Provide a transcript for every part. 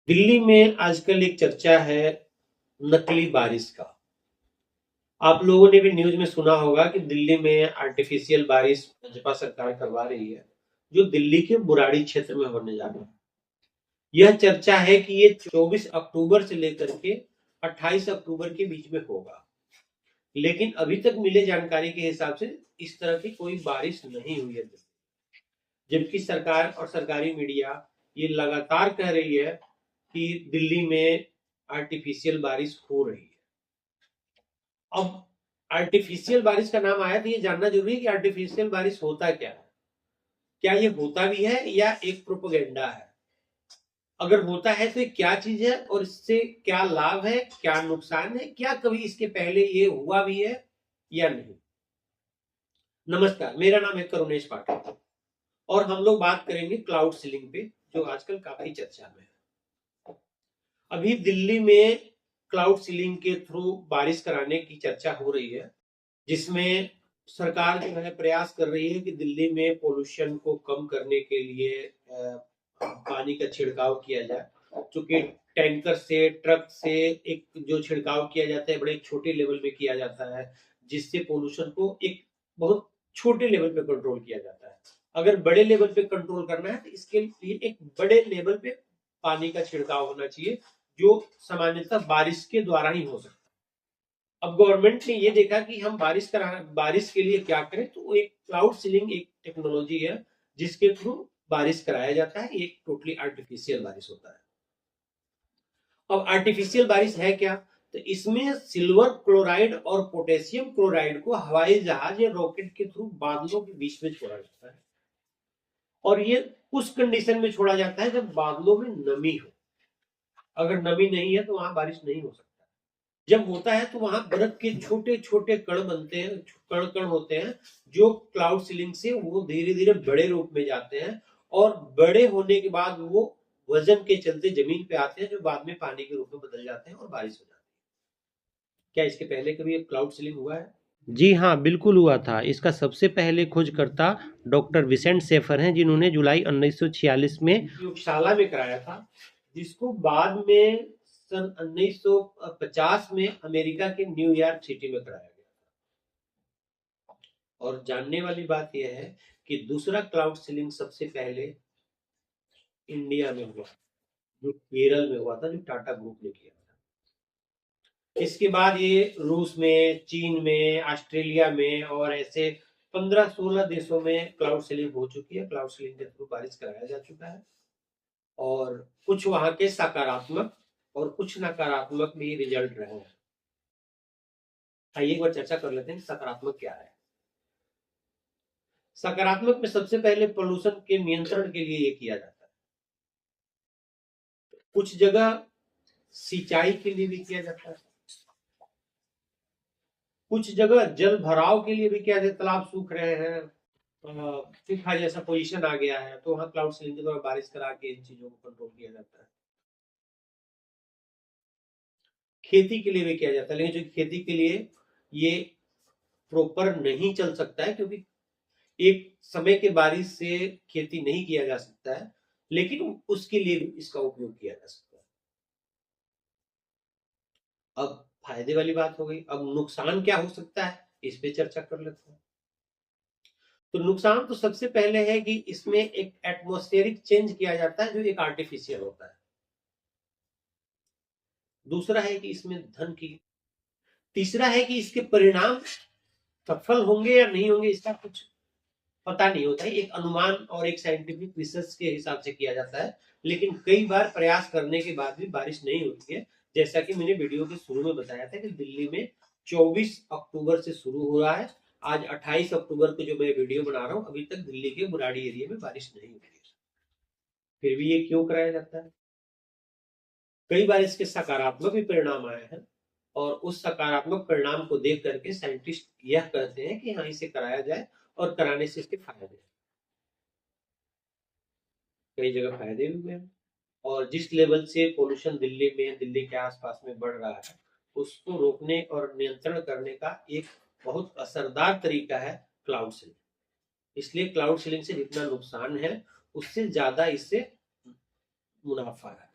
दिल्ली में आजकल एक चर्चा है नकली बारिश का। आप लोगों ने भी न्यूज में सुना होगा कि दिल्ली में आर्टिफिशियल बारिश भाजपा सरकार करवा रही है, जो दिल्ली के बुराड़ी क्षेत्र में होने जा रहा है। यह चर्चा है कि ये 24 अक्टूबर से लेकर के 28 अक्टूबर के बीच में होगा, लेकिन अभी तक मिले जानकारी के हिसाब से इस तरह की कोई बारिश नहीं हुई है। जबकि सरकार और सरकारी मीडिया ये लगातार कह रही है कि दिल्ली में आर्टिफिशियल बारिश हो रही है। अब आर्टिफिशियल बारिश का नाम आया तो ये जानना जरूरी है कि आर्टिफिशियल बारिश होता क्या है, क्या ये होता भी है या एक प्रोपेगेंडा है। अगर होता है तो ये क्या चीज है और इससे क्या लाभ है, क्या नुकसान है, क्या कभी इसके पहले ये हुआ भी है या नहीं। नमस्कार, मेरा नाम है करुणेश पाठक और हम लोग बात करेंगे क्लाउड सीलिंग पे, जो आजकल काफी चर्चा में है। अभी दिल्ली में क्लाउड सीलिंग के थ्रू बारिश कराने की चर्चा हो रही है, जिसमें सरकार जो है प्रयास कर रही है कि दिल्ली में पोल्यूशन को कम करने के लिए पानी का छिड़काव किया जाए। चूंकि टैंकर से, ट्रक से एक जो छिड़काव किया जाता है बड़े छोटे लेवल में किया जाता है, जिससे पोल्यूशन को एक बहुत छोटे लेवल पे कंट्रोल किया जाता है। अगर बड़े लेवल पे कंट्रोल करना है तो इसके लिए एक बड़े लेवल पे पानी का छिड़काव होना चाहिए, जो सामान्यतः बारिश के द्वारा ही हो सकता है। अब गवर्नमेंट ने ये देखा कि हम बारिश के लिए क्या करें, तो एक क्लाउड सीलिंग एक टेक्नोलॉजी है जिसके थ्रू बारिश कराया जाता है। एक टोटली आर्टिफिशियल बारिश होता है। अब आर्टिफिशियल बारिश है क्या, तो इसमें सिल्वर क्लोराइड और पोटेशियम क्लोराइड को हवाई जहाज या रॉकेट के थ्रू बादलों के बीच में छोड़ा जाता है, और ये उस कंडीशन में छोड़ा जाता है जब बादलों में नमी हो। अगर नमी नहीं है तो वहां बारिश नहीं हो सकती। जब होता है तो वहां बर्फ के छोटे छोटे कण बनते हैं, कण कण होते हैं, जो क्लाउड सीलिंग से वो धीरे धीरे बड़े रूप में जाते हैं, और बड़े होने के बाद वो वजन के चलते जमीन पे आते हैं, जो बाद में पानी के रूप में बदल जाते हैं और बारिश हो जाती है। क्या इसके पहले कभी क्लाउड सीलिंग हुआ है? जी हाँ, बिल्कुल हुआ था। इसका सबसे पहले खोजकर्ता डॉक्टर विसेंट शेफर हैं, जिन्होंने जुलाई 1946 में प्रयोगशाला में कराया था, जिसको बाद में सन 1950 में अमेरिका के न्यूयॉर्क सिटी में कराया गया। और जानने वाली बात यह है कि दूसरा क्लाउड सीलिंग सबसे पहले इंडिया में हुआ, जो केरल में हुआ था, जो टाटा ग्रुप ने किया था। इसके बाद ये रूस में, चीन में, ऑस्ट्रेलिया में और ऐसे 15-16 देशों में क्लाउड सीलिंग हो चुकी है। क्लाउड सीलिंग के थ्रू बारिश कराया जा चुका है, और कुछ वहां के सकारात्मक और कुछ नकारात्मक भी रिजल्ट रहे हैं। आइए एक बार चर्चा कर लेते हैं सकारात्मक क्या है। सकारात्मक में सबसे पहले पोल्यूशन के नियंत्रण के लिए ये किया जाता है। कुछ जगह सिंचाई के लिए भी किया जाता है, कुछ जगह जल भराव के लिए भी किया जाता है। तालाब सूख रहे हैं, सूखा जैसा पोजीशन आ गया है, तो वहां क्लाउड सीलिंग के द्वारा बारिश करा के इन चीजों को कंट्रोल किया जाता है। खेती के लिए भी किया जाता है, लेकिन जो खेती के लिए ये प्रॉपर नहीं चल सकता है, क्योंकि एक समय के बारिश से खेती नहीं किया जा सकता है, लेकिन उसके लिए भी इसका उपयोग किया जा सकता है। अब फायदे वाली बात हो गई, अब नुकसान क्या हो सकता है, इस पे चर्चा कर लेते हैं। तो नुकसान तो सबसे पहले है कि इसमें एक एटमॉस्फेरिक चेंज किया जाता है, जो एक आर्टिफिशियल होता है। दूसरा है कि इसमें धन की, तीसरा है कि इसके परिणाम सफल होंगे या नहीं होंगे, इसका कुछ पता नहीं होता है। एक अनुमान और एक साइंटिफिक रिसर्च के हिसाब से किया जाता है, लेकिन कई बार प्रयास करने के बाद भी बारिश नहीं होती है। जैसा कि मैंने वीडियो के शुरू में बताया था कि दिल्ली में 24 अक्टूबर से शुरू हो रहा है, आज 28 अक्टूबर को जो मैं वीडियो बना रहा हूँ, अभी तक दिल्ली के बुराड़ी एरिया में बारिश नहीं हुई है। फिर भी ये क्यों कराया जाता है? कई बार इसके सकारात्मक भी परिणाम आए हैं, और उस सकारात्मक परिणाम को देख करके साइंटिस्ट यह कहते हैं कि हाँ, इसे कराया जाए, और कराने से इसके फायदे, कई जगह फायदे भी हुए हैं। और जिस लेवल से पोल्यूशन दिल्ली में, दिल्ली के आसपास में बढ़ रहा है, उसको रोकने और नियंत्रण करने का एक बहुत असरदार तरीका है क्लाउड सीलिंग। इसलिए क्लाउड सीलिंग से जितना नुकसान है, उससे ज्यादा इससे मुनाफा है।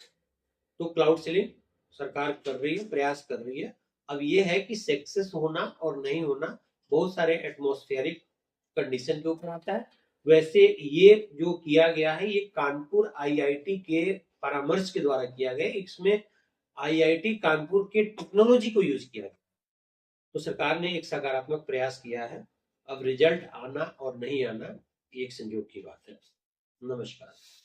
तो क्लाउड सीडिंग सरकार कर रही है, प्रयास कर रही है। अब ये है कि सक्सेस होना और नहीं होना बहुत सारे एटमॉस्फेरिक कंडीशन के ऊपर आता है। वैसे ये जो किया गया है ये कानपुर आईआईटी के परामर्श के द्वारा किया गया, इसमें आईआईटी कानपुर के टेक्नोलॉजी को यूज किया गया। तो सरकार ने एक सकारात्मक प्रयास किया है। अब रिजल्ट आना और नहीं आना ये एक संयोग की बात है। नमस्कार।